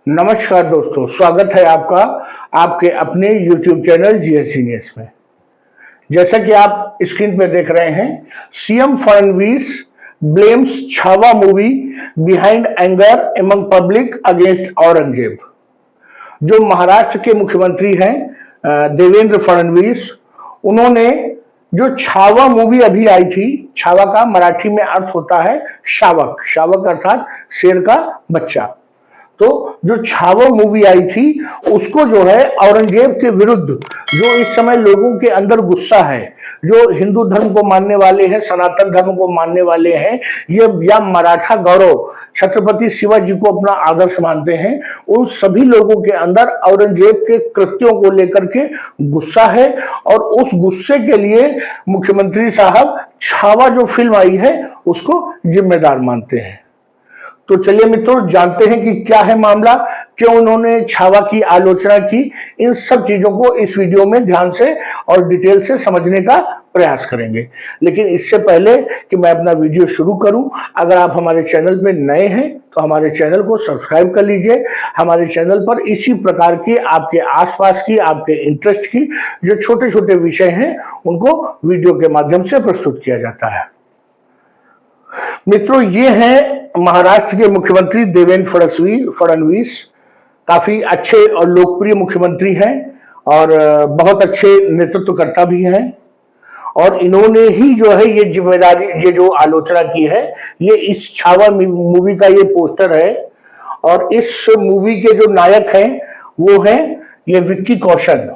नमस्कार दोस्तों, स्वागत है आपका आपके अपने YouTube चैनल जीएस जीनियस में। जैसा कि आप स्क्रीन पे देख रहे हैं, CM Fadnavis blames Chhaava movie behind anger among public against Aurangzeb. जो महाराष्ट्र के मुख्यमंत्री हैं देवेंद्र फडणवीस, उन्होंने जो छावा मूवी अभी आई थी, छावा का मराठी में अर्थ होता है शावक, शावक अर्थात शेर का बच्चा। तो जो छावा मूवी आई थी उसको जो है औरंगजेब के विरुद्ध जो इस समय लोगों के अंदर गुस्सा है, जो हिंदू धर्म को मानने वाले हैं, सनातन धर्म को मानने वाले हैं, ये या मराठा गौरव छत्रपति शिवाजी को अपना आदर्श मानते हैं, उन सभी लोगों के अंदर औरंगजेब के कृत्यों को लेकर के गुस्सा है। और उस गुस्से के लिए मुख्यमंत्री साहब छावा जो फिल्म आई है उसको जिम्मेदार मानते हैं। तो चलिए मित्रों, जानते हैं कि क्या है मामला, क्यों उन्होंने छावा की आलोचना की। इन सब चीजों को इस वीडियो में ध्यान से और डिटेल से समझने का प्रयास करेंगे। लेकिन इससे पहले कि मैं अपना वीडियो शुरू करूं, अगर आप हमारे चैनल पे नए हैं तो हमारे चैनल को सब्सक्राइब कर लीजिए। हमारे चैनल पर इसी प्रकार की आपके आसपास की, आपके इंटरेस्ट की जो छोटे छोटे विषय हैं उनको वीडियो के माध्यम से प्रस्तुत किया जाता है। मित्रों, ये हैं महाराष्ट्र के मुख्यमंत्री देवेंद्र फडणवीस। काफी अच्छे और लोकप्रिय मुख्यमंत्री हैं और बहुत अच्छे नेतृत्वकर्ता भी हैं। और इन्होंने ही जो है ये जिम्मेदारी, ये जो आलोचना की है, ये इस छावा मूवी का ये पोस्टर है। और इस मूवी के जो नायक हैं वो हैं ये विक्की कौशल।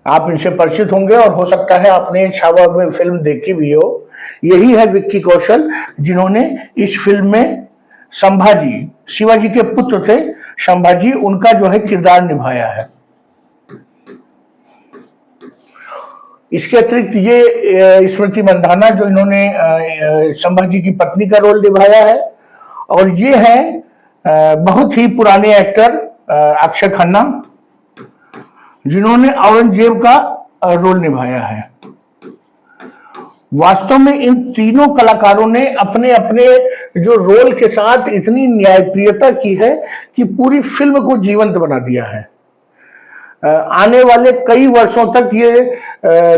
आप इनसे परिचित होंगे और हो सकता है आपने छावा में फिल्म देखी भी हो। यही है विक्की कौशल, जिन्होंने इस फिल्म में संभाजी, शिवाजी के पुत्र थे संभाजी, उनका जो है किरदार निभाया है। इसके अतिरिक्त ये स्मृति मंधाना, जो इन्होंने संभाजी की पत्नी का रोल निभाया है। और ये है बहुत ही पुराने एक्टर अक्षय खन्ना, जिन्होंने औरंगजेब का रोल निभाया है। वास्तव में इन तीनों कलाकारों ने अपने अपने जो रोल के साथ इतनी न्यायप्रियता की है कि पूरी फिल्म को जीवंत बना दिया है। आने वाले कई वर्षों तक ये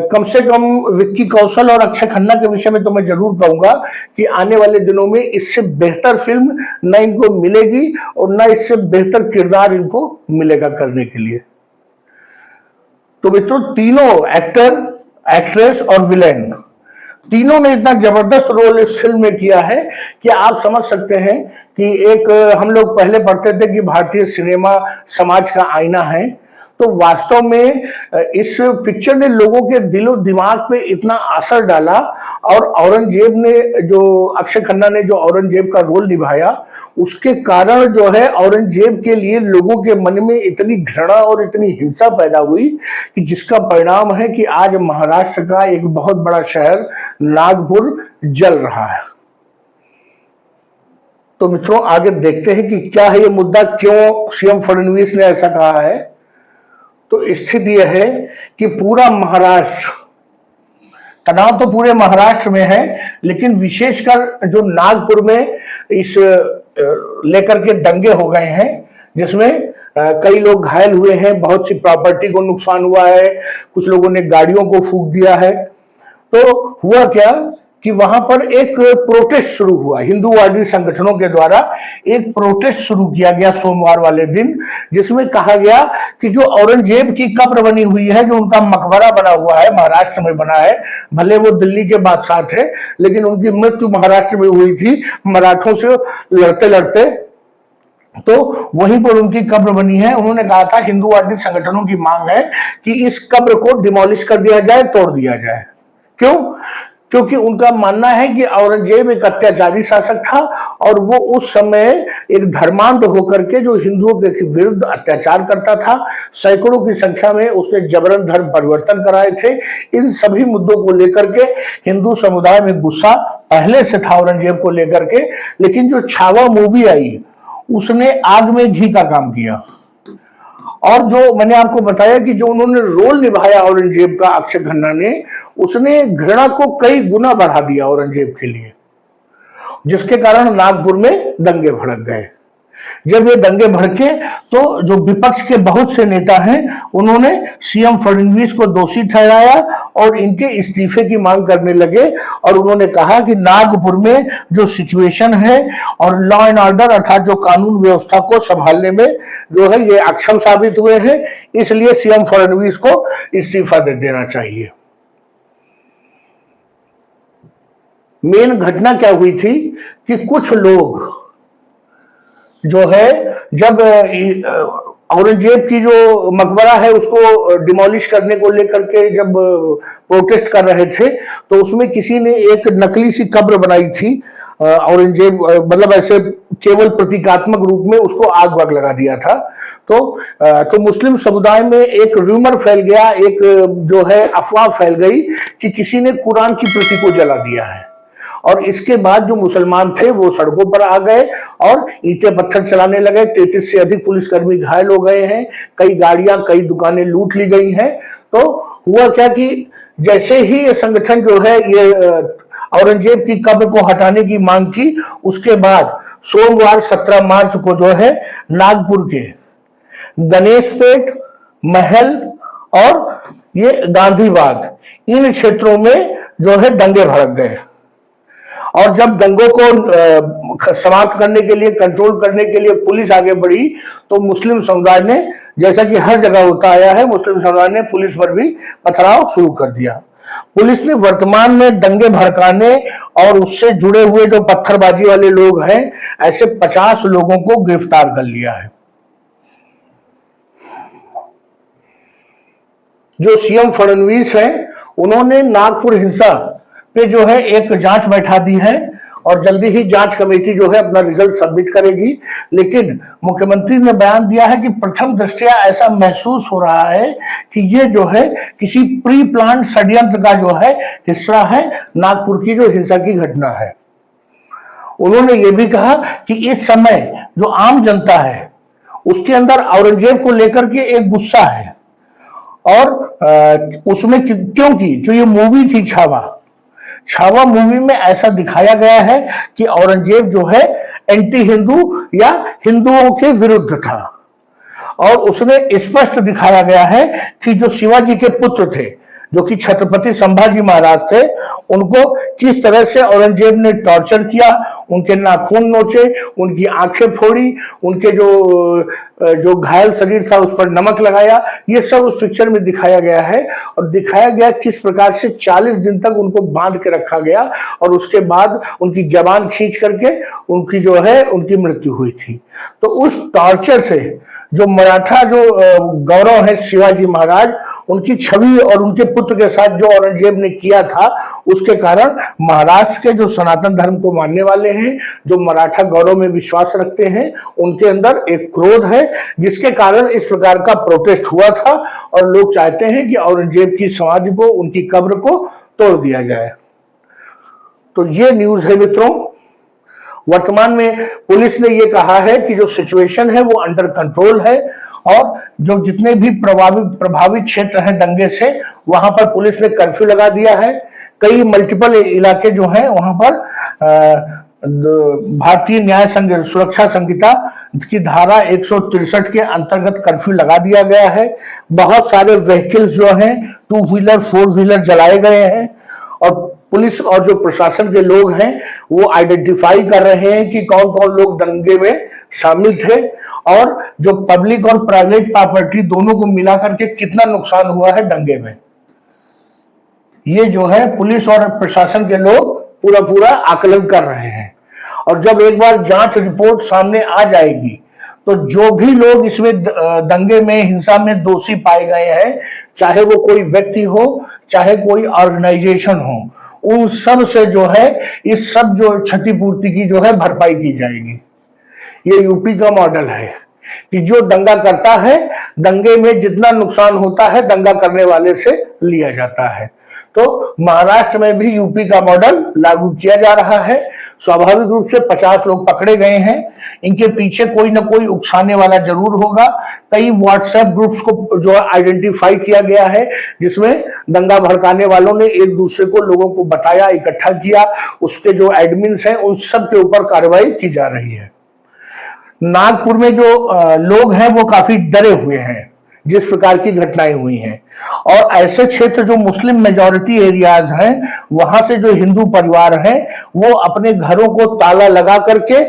कम से कम विक्की कौशल और अक्षय खन्ना के विषय में तो मैं जरूर कहूंगा कि आने वाले दिनों में इससे बेहतर फिल्म न इनको मिलेगी और न इससे बेहतर किरदार इनको मिलेगा करने के लिए। तो मित्रों, तीनों एक्टर, एक्ट्रेस और विलेन, तीनों ने इतना जबरदस्त रोल इस फिल्म में किया है कि आप समझ सकते हैं कि एक हम लोग पहले पढ़ते थे कि भारतीय सिनेमा समाज का आईना है। तो वास्तव में इस पिक्चर ने लोगों के दिलो दिमाग पे इतना असर डाला। और औरंगजेब ने, जो अक्षय खन्ना ने जो औरंगजेब का रोल निभाया, उसके कारण जो है औरंगजेब के लिए लोगों के मन में इतनी घृणा और इतनी हिंसा पैदा हुई कि जिसका परिणाम है कि आज महाराष्ट्र का एक बहुत बड़ा शहर नागपुर जल रहा है। तो मित्रों, आगे देखते हैं कि क्या है ये मुद्दा, क्यों सीएम फडणवीस ने ऐसा कहा है। तो स्थिति यह है कि पूरा महाराष्ट्र, तनाव तो पूरे महाराष्ट्र में है, लेकिन विशेषकर जो नागपुर में इस लेकर के दंगे हो गए हैं, जिसमें कई लोग घायल हुए हैं, बहुत सी प्रॉपर्टी को नुकसान हुआ है, कुछ लोगों ने गाड़ियों को फूंक दिया है। तो हुआ क्या कि वहां पर एक प्रोटेस्ट शुरू हुआ, हिंदूवादी संगठनों के द्वारा एक प्रोटेस्ट शुरू किया गया सोमवार वाले दिन, जिसमें कहा गया कि जो औरंगजेब की कब्र बनी हुई है, जो उनका मकबरा बना हुआ है, महाराष्ट्र में बना है, भले वो दिल्ली के बादशाह थे लेकिन उनकी मृत्यु महाराष्ट्र में हुई थी मराठों से लड़ते लड़ते। तो वहीं पर उनकी कब्र बनी है। उन्होंने कहा था, हिंदूवादी संगठनों की मांग है कि इस कब्र को डिमोलिश कर दिया जाए, तोड़ दिया जाए। क्यों? क्योंकि उनका मानना है कि औरंगजेब एक अत्याचारी शासक था और वो उस समय एक धर्मांध होकर के जो हिंदुओं के विरुद्ध अत्याचार करता था। सैकड़ों की संख्या में उसने जबरन धर्म परिवर्तन कराए थे। इन सभी मुद्दों को लेकर के हिंदू समुदाय में गुस्सा पहले से था औरंगजेब को लेकर के। लेकिन जो छावा मूवी आई उसने आग में घी का काम किया। और जो मैंने आपको बताया कि जो उन्होंने रोल निभाया औरंगजेब का, अक्षय खन्ना ने, उसने घृणा को कई गुना बढ़ा दिया औरंगजेब के लिए, जिसके कारण नागपुर में दंगे भड़क गए। जब ये दंगे भड़के तो जो विपक्ष के बहुत से नेता हैं उन्होंने सीएम फडणवीस को दोषी ठहराया और इनके इस्तीफे की मांग करने लगे और उन्होंने कहा कि नागपुर में जो सिचुएशन है और लॉ एंड ऑर्डर अर्थात जो कानून व्यवस्था को संभालने में जो है ये अक्षम साबित हुए हैं, इसलिए सीएम फडणवीस को इस्तीफा दे देना चाहिए। मेन घटना क्या हुई थी कि कुछ लोग जो है जब औरंगजेब की जो मकबरा है उसको डिमोलिश करने को लेकर के जब प्रोटेस्ट कर रहे थे तो उसमें किसी ने एक नकली सी कब्र बनाई थी औरंगजेब, मतलब ऐसे केवल प्रतीकात्मक रूप में उसको आग वाग लगा दिया था। तो मुस्लिम समुदाय में एक रूमर फैल गया, एक जो है अफवाह फैल गई कि किसी ने कुरान की प्रति को जला दिया है और इसके बाद जो मुसलमान थे वो सड़कों पर आ गए और ईंटें पत्थर चलाने लगे। 33 से अधिक पुलिसकर्मी घायल हो गए हैं, कई गाड़ियां कई दुकानें लूट ली गई हैं। तो हुआ क्या कि जैसे ही ये संगठन जो है ये औरंगजेब की कब्र को हटाने की मांग की, उसके बाद सोमवार 17 मार्च को जो है नागपुर के गणेशपेट, महल और ये गांधी बाग, इन क्षेत्रों में जो है दंगे भड़क गए और जब दंगों को समाप्त करने के लिए, कंट्रोल करने के लिए पुलिस आगे बढ़ी तो मुस्लिम समुदाय ने, जैसा कि हर जगह होता आया है, मुस्लिम समुदाय ने पुलिस पर भी पथराव शुरू कर दिया। पुलिस ने वर्तमान में दंगे भड़काने और उससे जुड़े हुए जो पत्थरबाजी वाले लोग हैं ऐसे 50 लोगों को गिरफ्तार कर लिया है। जो सीएम फडणवीस हैं उन्होंने नागपुर हिंसा पे जो है एक जांच बैठा दी है और जल्दी ही जांच कमेटी जो है अपना रिजल्ट सबमिट करेगी। लेकिन मुख्यमंत्री ने बयान दिया है कि प्रथम दृष्टया ऐसा महसूस हो रहा है कि ये जो है किसी प्री प्लान षड्यंत्र का जो है हिस्सा है, नागपुर की जो हिंसा की घटना है। उन्होंने ये भी कहा कि इस समय जो आम जनता है उसके अंदर औरंगजेब को लेकर के एक गुस्सा है और उसमें क्योंकि जो ये मूवी थी छावा मूवी में ऐसा दिखाया गया है कि औरंगजेब जो है एंटी हिंदू या हिंदुओं के विरुद्ध था और उसमें स्पष्ट दिखाया गया है कि जो शिवाजी के पुत्र थे, जो कि छत्रपति संभाजी महाराज थे, उनको किस तरह से औरंगजेब ने टॉर्चर किया, उनके नाखून नोचे, उनकी आंखें फोड़ी, उनके जो घायल शरीर था उस पर नमक लगाया। ये सब उस पिक्चर में दिखाया गया है और दिखाया गया किस प्रकार से 40 दिन तक उनको बांध के रखा गया और उसके बाद उनकी जबान खींच करके उनकी जो है उनकी मृत्यु हुई थी। तो उस टॉर्चर से जो मराठा जो गौरव है शिवाजी महाराज, उनकी छवि और उनके पुत्र के साथ जो औरंगजेब ने किया था, उसके कारण महाराष्ट्र के जो सनातन धर्म को मानने वाले हैं, जो मराठा गौरव में विश्वास रखते हैं, उनके अंदर एक क्रोध है जिसके कारण इस प्रकार का प्रोटेस्ट हुआ था और लोग चाहते हैं कि औरंगजेब की समाधि को, उनकी कब्र को तोड़ दिया जाए। तो ये न्यूज है मित्रों। वर्तमान में पुलिस ने यह कहा है कि जो सिचुएशन है वो अंडर कंट्रोल है और जो जितने भी प्रभावित क्षेत्र हैं दंगे से, वहां पर पुलिस ने कर्फ्यू लगा दिया है। कई मल्टीपल इलाके जो हैं वहां पर भारतीय न्याय सुरक्षा संहिता की धारा 163 के अंतर्गत कर्फ्यू लगा दिया गया है। बहुत सारे व्हीकल्स जो हैं 2 व्हीलर 4 व्हीलर जलाए गए हैं और पुलिस और जो प्रशासन के लोग हैं वो आइडेंटिफाई कर रहे हैं कि कौन कौन लोग दंगे में शामिल थे और जो पब्लिक और प्राइवेट प्रॉपर्टी दोनों को मिला करके कितना नुकसान हुआ है दंगे में। ये जो है पुलिस और प्रशासन के लोग पूरा आकलन कर रहे हैं और जब एक बार जांच रिपोर्ट सामने आ जाएगी तो जो भी लोग इसमें दंगे में हिंसा में दोषी पाए गए हैं, चाहे वो कोई व्यक्ति हो चाहे कोई ऑर्गेनाइजेशन हो, उन सब से जो है इस सब जो क्षतिपूर्ति की जो है भरपाई की जाएगी। ये यूपी का मॉडल है कि जो दंगा करता है, दंगे में जितना नुकसान होता है दंगा करने वाले से लिया जाता है। तो महाराष्ट्र में भी यूपी का मॉडल लागू किया जा रहा है। स्वाभाविक रूप से 50 लोग पकड़े गए हैं। इनके पीछे कोई ना कोई उकसाने वाला जरूर होगा। कई व्हाट्सएप ग्रुप्स को जो आइडेंटिफाई किया गया है जिसमें दंगा भड़काने वालों ने एक दूसरे को लोगों को बताया, इकट्ठा किया, उसके जो एडमिन्स हैं उन सब के ऊपर कार्रवाई की जा रही है। नागपुर में जो लोग हैं वो काफी डरे हुए हैं जिस प्रकार की घटनाएं हुई हैं। और ऐसे क्षेत्र जो मुस्लिम मेजॉरिटी एरियाज हैं, वहां से जो हिंदू परिवार हैं वो अपने घरों को ताला लगा करके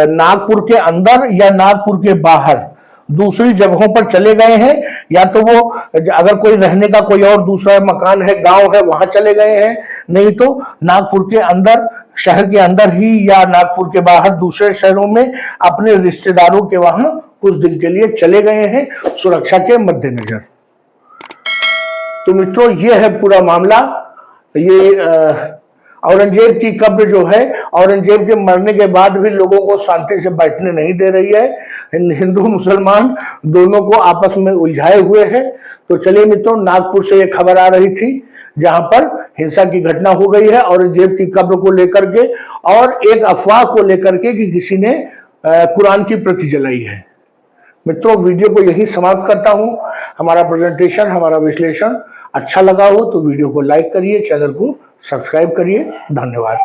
नागपुर के अंदर या नागपुर के बाहर दूसरी जगहों पर चले गए हैं, या तो वो अगर कोई रहने का कोई और दूसरा मकान है, गांव है, वहां चले गए हैं, नहीं तो नागपुर के अंदर, शहर के अंदर ही या नागपुर के बाहर दूसरे शहरों में अपने रिश्तेदारों के वहां कुछ दिन के लिए चले गए हैं सुरक्षा के मद्देनजर। तो मित्रों, ये है पूरा मामला। ये औरंगजेब की कब्र जो है, औरंगजेब के मरने के बाद भी लोगों को शांति से बैठने नहीं दे रही है। हिंदू मुसलमान दोनों को आपस में उलझाए हुए हैं। तो चलिए मित्रों, नागपुर से ये खबर आ रही थी जहां पर हिंसा की घटना हो गई है औरंगजेब की कब्र को लेकर के, और एक अफवाह को लेकर के कि किसी ने कुरान की प्रति जलाई है। मित्रों, वीडियो को यही समाप्त करता हूं। हमारा प्रेजेंटेशन, हमारा विश्लेषण अच्छा लगा हो तो वीडियो को लाइक करिए, चैनल को सब्सक्राइब करिए। धन्यवाद।